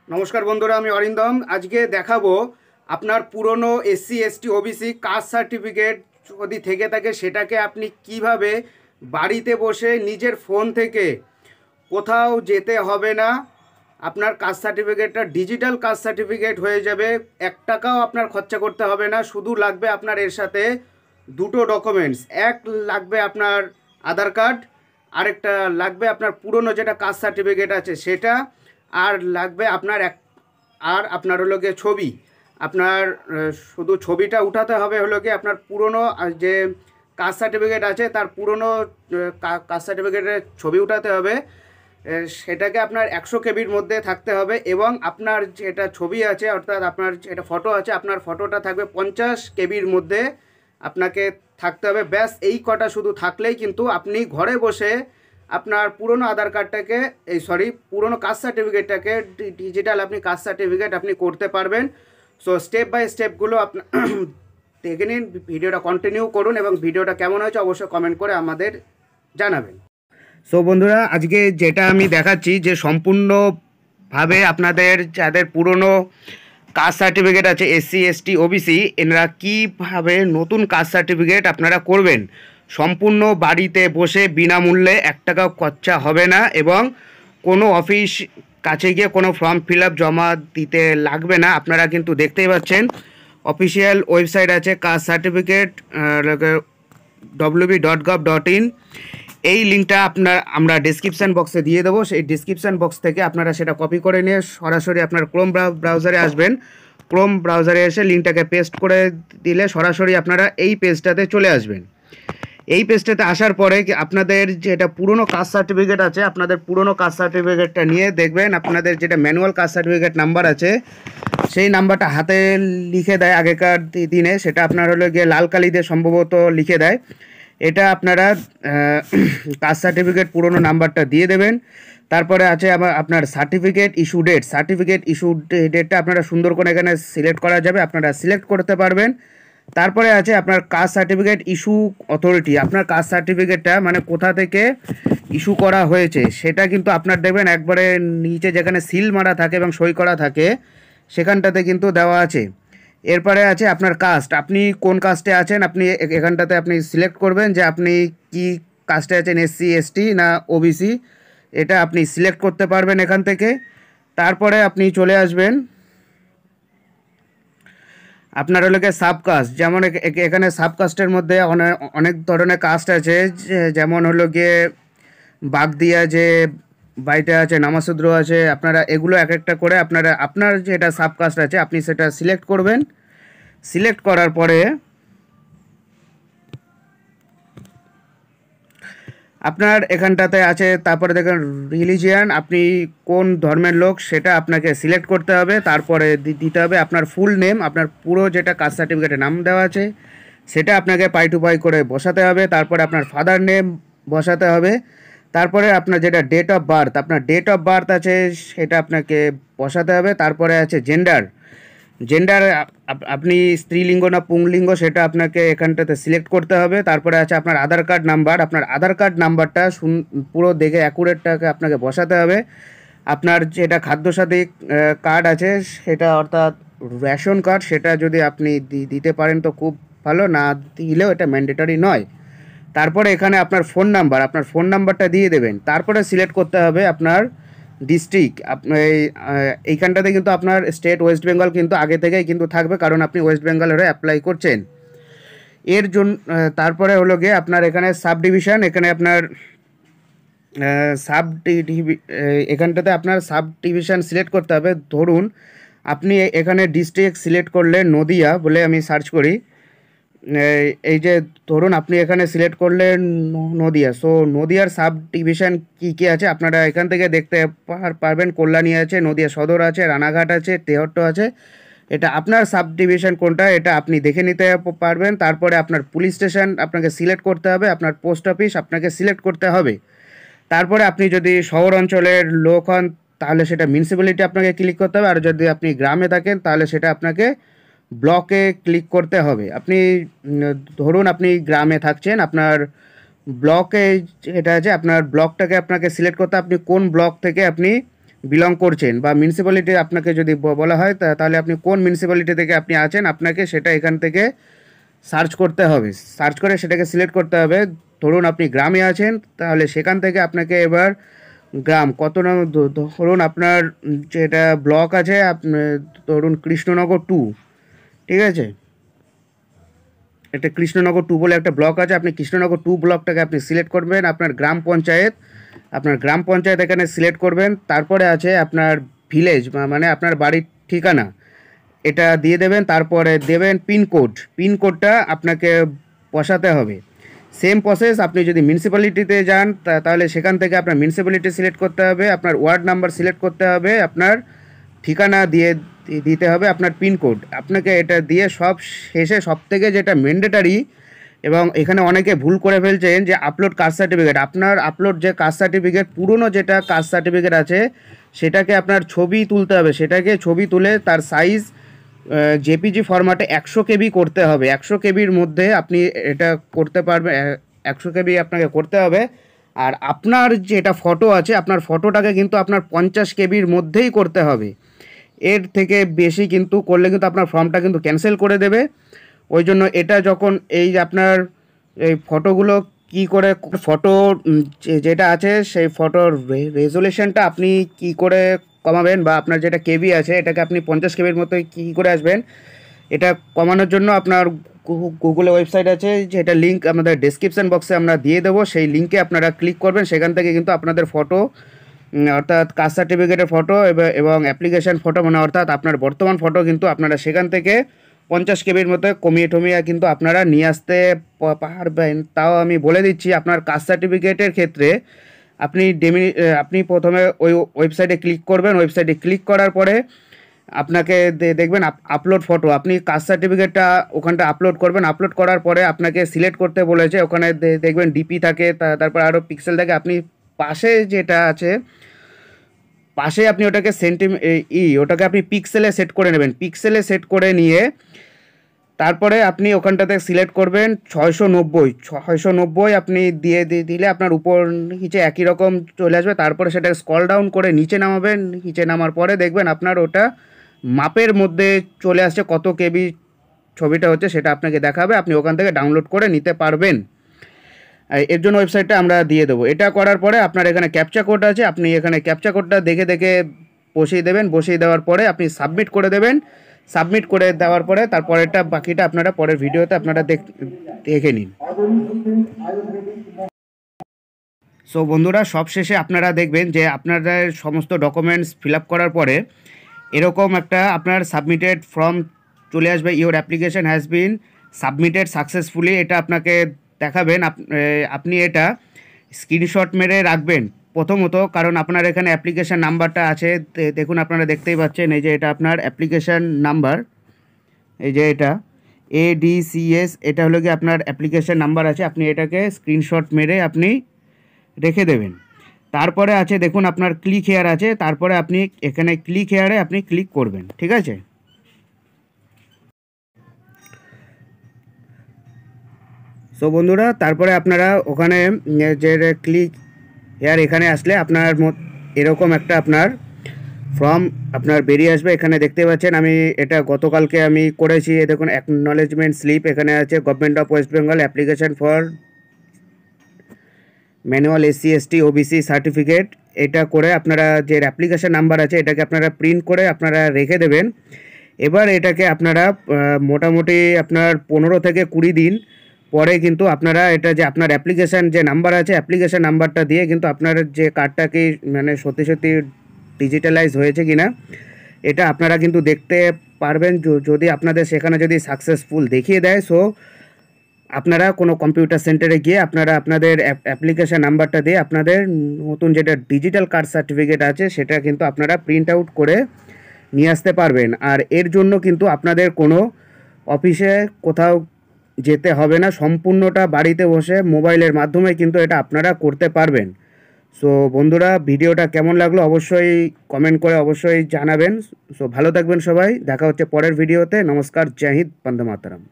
নমস্কার বন্ধুরা, আমি অরিন্দম। আজকে দেখাবো আপনার পুরনো SC ST OBC caste certificate যদি থেকে থাকে সেটাকে আপনি কিভাবে বাড়িতে বসে নিজের ফোন থেকে কোথাও যেতে হবে না, আপনার কাস্ট সার্টিফিকেটটা ডিজিটাল কাস্ট সার্টিফিকেট হয়ে যাবে। 1 টাকাও আপনার খরচা করতে হবে না। শুধু লাগবে আপনার এর সাথে দুটো ডকুমেন্টস। এক লাগবে আপনার আধার কার্ড, আরেকটা লাগবে আপনার পুরনো যেটা কাস্ট সার্টিফিকেট আছে সেটা, আর লাগবে আপনার আপনার হলো গিয়ে ছবি। আপনার শুধু ছবিটা উঠাতে হবে, হলো গিয়ে আপনার পুরনো যে কাস্ট সার্টিফিকেট আছে তার পুরনো কাস্ট সার্টিফিকেটের ছবি উঠাতে হবে। সেটাকে আপনার 100 কেবির মধ্যে থাকতে হবে, এবং আপনার যেটা ছবি আছে অর্থাৎ আপনার যেটা ফটো আছে আপনার ফটোটা থাকবে 50 কেবির মধ্যে আপনাকে থাকতে হবে। ব্যাস এই কটা শুধু থাকলেই কিন্তু আপনি ঘরে বসে আপনার পুরনো আধার কার্ডটাকে পুরনো কাস্ট সার্টিফিকেটটাকে ডিজিটাল আপনি কাস্ট সার্টিফিকেট আপনি করতে পারবেন। সো স্টেপ বাই স্টেপগুলো আপনার দেখে নিন, ভিডিওটা কন্টিনিউ করুন এবং ভিডিওটা কেমন হয়েছে অবশ্যই কমেন্ট করে আমাদের জানাবেন। সো বন্ধুরা, আজকে যেটা আমি দেখাচ্ছি যে সম্পূর্ণভাবে আপনাদের যাদের পুরনো কাস্ট সার্টিফিকেট আছে এসসি এসটি ওবিসি, এনারা কীভাবে নতুন কাস্ট সার্টিফিকেট আপনারা করবেন সম্পূর্ণ বাড়িতে বসে বিনামূল্যে। 1 টাকাও খরচা হবে না, এবং কোনো অফিস কাছে গিয়ে কোনো ফর্ম ফিল আপ জমা দিতে লাগবে না। আপনারা কিন্তু দেখতেই পাচ্ছেন অফিসিয়াল ওয়েবসাইট আছে কাস্ট সার্টিফিকেট www.gov.in। এই লিঙ্কটা আমরা ডিসক্রিপশান বক্সে দিয়ে দেবো। সেই ডিসক্রিপশান বক্স থেকে আপনারা সেটা কপি করে নিয়ে সরাসরি আপনার ক্রোম ব্রাউজারে আসবেন। ক্রোম ব্রাউজারে এসে লিঙ্কটাকে পেস্ট করে দিলে সরাসরি আপনারা এই পেজটাতে চলে আসবেন। এই পেজটাতে আসার পরে আপনাদের যেটা পুরনো কাস্ট সার্টিফিকেট আছে আপনাদের পুরনো কাস্ট সার্টিফিকেটটা নিয়ে দেখবেন আপনাদের যেটা ম্যানুয়াল কাস্ট সার্টিফিকেট নাম্বার আছে সেই নাম্বারটা হাতে লিখে দেয় আগেকার দিনে, সেটা আপনার হলো গিয়ে লাল কালি দিয়ে সম্ভবত লিখে দেয়। এটা আপনারা কাস্ট সার্টিফিকেট পুরনো নাম্বারটা দিয়ে দেবেন। তারপরে আছে আপনার certificate issue date. Certificate issue ডেটটা আপনারা সুন্দর করে এখানে সিলেক্ট করা যাবে, আপনারা সিলেক্ট করতে পারবেন। তারপরে আছে আপনার কাস্ট সার্টিফিকেট ইস্যু অথরিটি। আপনার কাস্ট সার্টিফিকেটটা মানে কোথা থেকে ইস্যু করা হয়েছে সেটা কিন্তু আপনার দেখবেন একবারে নিচে যেখানে সিল মারা থাকে এবং সই করা থাকে সেখানটাতে কিন্তু দেওয়া আছে। এরপরে আছে আপনার কাস্ট, আপনি কোন কাস্টে আছেন আপনি এখানটাতে আপনি সিলেক্ট করবেন যে আপনি কি কাস্টে আছেন, এসসি এসটি না ওবিসি, এটা আপনি সিলেক্ট করতে পারবেন এখান থেকে। তারপরে আপনি চলে আসবেন আপনার হলো গিয়ে সাবকাস্ট। যেমন এখানে সাবকাস্টের মধ্যে অনেক ধরনের কাস্ট আছে, যেমন হলো গিয়ে বাগদিয়া যে বাইটা আছে, নামাশূদ্র আছে। আপনারা এগুলো এক একটা করে আপনার যেটা সাবকাস্ট আছে আপনি সেটা সিলেক্ট করবেন। সিলেক্ট করার পরে আপনার এখানটাতে আছে, তারপরে দেখেন রিলিজিয়ান, আপনি কোন ধর্মের লোক সেটা আপনাকে সিলেক্ট করতে হবে। তারপরে দিতে হবে আপনার ফুল নেম, আপনার পুরো যেটা কাস্ট সার্টিফিকেটে নাম দেওয়া আছে সেটা আপনাকে পাই টু পাই করে বসাতে হবে। তারপরে আপনার ফাদার নেম বসাতে হবে। তারপরে আপনার যেটা ডেট অফ বার্থ, আপনার ডেট অফ বার্থ আছে সেটা আপনাকে বসাতে হবে। তারপরে আছে জেন্ডার, আপনি স্ত্রীলিঙ্গ না পুংলিঙ্গ সেটা আপনাকে এখানটাতে সিলেক্ট করতে হবে। তারপরে আছে আপনার আধার কার্ড নাম্বার, আপনার আধার কার্ড নাম্বারটা পুরো দেখে অ্যাকুরেটটাকে আপনাকে বসাতে হবে। আপনার যেটা খাদ্যসাথী কার্ড আছে সেটা অর্থাৎ রেশন কার্ড, সেটা যদি আপনি দিতে পারেন তো খুব ভালো, না দিলেও এটা ম্যান্ডেটরি নয়। তারপরে এখানে আপনার ফোন নাম্বারটা দিয়ে দেবেন। তারপরে সিলেক্ট করতে হবে আপনার ডিস্ট্রিক্ট। এইখানটাতে কিন্তু আপনার স্টেট ওয়েস্ট বেঙ্গল কিন্তু আগে থেকেই কিন্তু থাকবে, কারণ আপনি ওয়েস্ট বেঙ্গলের হয়ে অ্যাপ্লাই করছেন। এর জন্য তারপরে হলো গিয়ে আপনার এখানে সাব ডিভিশন, এখানে আপনার এখানটাতে আপনার সাব ডিভিশন সিলেক্ট করতে হবে। ধরুন আপনি এখানে ডিস্ট্রিক্ট সিলেক্ট করলে নদিয়া বলে আমি সার্চ করি, এই যে ধরুন আপনি এখানে সিলেক্ট করলেন নদিয়া। সো নদিয়ার সাব ডিভিশন কী কী আছে আপনারা এখান থেকে দেখতে পারবেন। কল্যাণী আছে, নদিয়া সদর আছে, রানাঘাট আছে, তেহট্ট আছে। এটা আপনার সাব ডিভিশন কোনটা এটা আপনি দেখে নিতে পারবেন। তারপরে আপনার পুলিশ স্টেশন আপনাকে সিলেক্ট করতে হবে, আপনার পোস্ট অফিস আপনাকে সিলেক্ট করতে হবে। তারপরে আপনি যদি শহর অঞ্চলের লোক হন তাহলে সেটা মিউনিসিপ্যালিটি আপনাকে ক্লিক করতে হবে, আর যদি আপনি গ্রামে থাকেন তাহলে সেটা আপনাকে ব্লকে ক্লিক করতে হবে। আপনি ধরুন আপনি গ্রামে থাকছেন, আপনার ব্লকে এটা আছে আপনার ব্লকটাকে আপনাকে সিলেক্ট করতে, আপনি কোন ব্লক থেকে আপনি বিলং করছেন বা মিউনিসিপ্যালিটি আপনাকে যদি বলা হয় তাহলে আপনি কোন মিউনিসিপ্যালিটি থেকে আপনি আছেন, আপনাকে সেটা এখান থেকে সার্চ করতে হবে। সার্চ করে সেটাকে সিলেক্ট করতে হবে। ধরুন আপনি গ্রামে আছেন, তাহলে সেখান থেকে আপনাকে এবার গ্রাম কত নাম, ধরুন আপনার যেটা ব্লক আছে ধরুন কৃষ্ণনগর 2, ঠিক আছে, একটা কৃষ্ণনগর 2 বলে একটা ব্লক আছে, আপনি কৃষ্ণনগর 2 ব্লকটাকে আপনি সিলেক্ট করবেন। আপনার গ্রাম পঞ্চায়েত এখানে সিলেক্ট করবেন। তারপরে আছে আপনার ভিলেজ, মানে আপনার বাড়ির ঠিকানা, এটা দিয়ে দেবেন। তারপরে দেবেন পিনকোডটা আপনাকে বসাতে হবে। সেম প্রসেস আপনি যদি মিউনিসিপ্যালিটিতে যান তাহলে সেখান থেকে আপনার মিউনিসিপ্যালিটি সিলেক্ট করতে হবে, আপনার ওয়ার্ড নাম্বার সিলেক্ট করতে হবে, আপনার ঠিকানা দিতে হবে, আপনার পিনকোড। আপনাকে এটা দিয়ে সব শেষে সবথেকে যেটা ম্যান্ডেটারি, এবং এখানে অনেকে ভুল করে ফেলছেন যে আপলোড কাস্ট সার্টিফিকেট। আপনার আপলোড যে কাস্ট সার্টিফিকেট, পুরনো যেটা কাস্ট সার্টিফিকেট আছে সেটাকে আপনার ছবি তুলতে হবে। সেটাকে ছবি তুলে তার সাইজ জেপিজি ফরম্যাটে 100 কেবি করতে হবে। 100 কেবির মধ্যে আপনি এটা করতে পারবেন, 100 কেবি আপনাকে করতে হবে। আর আপনার যেটা ফটো আছে, আপনার ফটোটাকে কিন্তু আপনার 50 কেবির মধ্যেই করতে হবে। এর থেকে বেশি কিন্তু করলে কিন্তু আপনার ফর্মটা কিন্তু ক্যান্সেল করে দেবে। ওই জন্য এটা যখন এই আপনার এই ফটোগুলো কি করে ফটো যেটা আছে সেই ফটোর রেজোলিউশনটা আপনি কি করে কমাবেন, বা আপনার যেটা কেবি আছে এটাকে আপনি 50 কেবির মতো কী করে আসবেন, এটা কমানোর জন্য আপনার গুগলে ওয়েবসাইট আছে, যেটা লিঙ্ক আমাদের ডেসক্রিপশান বক্সে আমরা দিয়ে দেবো। সেই লিঙ্কে আপনারা ক্লিক করবেন, সেখান থেকে কিন্তু আপনাদের ফটো, অর্থাৎ কাস্ট সার্টিফিকেটের ফটো এবং অ্যাপ্লিকেশান ফটো, মানে অর্থাৎ আপনার বর্তমান ফটো কিন্তু আপনারা সেখান থেকে 50 কেবির মতো কমিয়ে টমিয়ে কিন্তু আপনারা নিয়ে আসতে পারবেন। তাও আমি বলে দিচ্ছি, আপনার কাস্ট সার্টিফিকেটের ক্ষেত্রে আপনি প্রথমে ওই ওয়েবসাইটে ক্লিক করবেন। ওয়েবসাইটে ক্লিক করার পরে আপনাকে দেখবেন আপলোড ফটো, আপনি কাস্ট সার্টিফিকেটটা ওখানটা আপলোড করবেন। আপলোড করার পরে আপনাকে সিলেক্ট করতে বলেছে, ওখানে দেখবেন ডিপি থাকে, তারপর আরও পিক্সেল থাকে। আপনি পাশে যেটা আছে, পাশে আপনি ওটাকে ওটাকে আপনি পিক্সেলে সেট করে নেবেন। পিক্সেলে সেট করে নিয়ে তারপরে আপনি ওখানটাতে সিলেক্ট করবেন 690 আপনি দিলে আপনার উপর নিচে একই রকম চলে আসবে। তারপরে সেটা স্ক্রল ডাউন করে নিচে নামাবেন। নিচে নামার পরে দেখবেন আপনার ওটা মাপের মধ্যে চলে আসছে, কত কেবি ছবিটা হচ্ছে সেটা আপনাকে দেখাবে। আপনি ওখান থেকে ডাউনলোড করে নিতে পারবেন। এর জন্য ওয়েবসাইটটা আমরা দিয়ে দেবো। এটা করার পরে আপনার এখানে ক্যাপচা কোড আছে, আপনি এখানে ক্যাপচা কোডটা দেখে বসিয়ে দেবেন। বসিয়ে দেওয়ার পরে আপনি সাবমিট করে দেবেন। সাবমিট করে দেওয়ার পরে তারপরেরটা বাকিটা আপনারা পরের ভিডিওতে আপনারা দেখে নিন। সো বন্ধুরা, সব শেষে আপনারা দেখবেন যে আপনাদের সমস্ত ডকুমেন্টস ফিল আপ করার পরে এরকম একটা আপনার সাবমিটেড ফর্ম চলে আসবে। Your application has been submitted successfully, এটা আপনাকে দেখাবেন। আপনি এটা স্ক্রিনশট মেরে রাখবেন প্রথমত, কারণ আপনার এখানে অ্যাপ্লিকেশান নাম্বারটা আছে। দেখুন, আপনারা দেখতেই পাচ্ছেন, এই যে এটা আপনার অ্যাপ্লিকেশান নাম্বার, এই যে এটা ADCS, এটা হলো কি আপনার অ্যাপ্লিকেশান নাম্বার আছে। আপনি এটাকে স্ক্রিনশট মেরে আপনি রেখে দেবেন। তারপরে আছে দেখুন আপনার ক্লিক হেয়ার আছে, তারপরে আপনি এখানে ক্লিক হেয়ারে আপনি ক্লিক করবেন, ঠিক আছে। সো বন্ধুরা, তারপরে আপনারা ওখানে যে ক্লিক হেয়ার এখানে আসলে আপনার এরকম একটা আপনার ফর্ম আপনার বেরিয়ে আসবে। এখানে দেখতে পাচ্ছেন আমি এটা গতকালকে আমি করেছি। দেখুন অ্যাকনলেজমেন্ট স্লিপ এখানে আছে, government of West Bengal application for manual SC/ST OBC certificate. এটা করে আপনারা যে অ্যাপ্লিকেশান নাম্বার আছে এটাকে আপনারা প্রিন্ট করে আপনারা রেখে দেবেন। এবার এটাকে আপনারা মোটামুটি আপনার 15 থেকে 20 দিন পরে কিন্তু আপনারা এটা যে আপনার অ্যাপ্লিকেশান যে নাম্বার আছে, অ্যাপ্লিকেশান নাম্বারটা দিয়ে কিন্তু আপনার যে কার্ডটা কি মানে সত্যি ডিজিটালাইজ হয়েছে কিনা এটা আপনারা কিন্তু দেখতে পারবেন। যদি আপনাদের সেখানে যদি সাকসেসফুল দেখিয়ে দেয়, সো আপনারা কোনো কম্পিউটার সেন্টারে গিয়ে আপনারা আপনাদের অ্যাপ্লিকেশান নাম্বারটা দিয়ে আপনাদের নতুন যেটা ডিজিটাল কার্ড সার্টিফিকেট আছে সেটা কিন্তু আপনারা প্রিন্ট আউট করে নিয়ে আসতে পারবেন। আর এর জন্য কিন্তু আপনাদের কোনো অফিসে কোথাও যেতে হবে না, সম্পূর্ণটা বাড়িতে বসে মোবাইলের মাধ্যমে কিন্তু এটা আপনারা করতে পারবেন। সো বন্ধুরা, ভিডিওটা কেমন লাগলো অবশ্যই কমেন্ট করে অবশ্যই জানাবেন। সো ভালো থাকবেন সবাই, দেখা হচ্ছে পরের ভিডিওতে। নমস্কার, জয় হিন্দ, বন্দে মাতরম।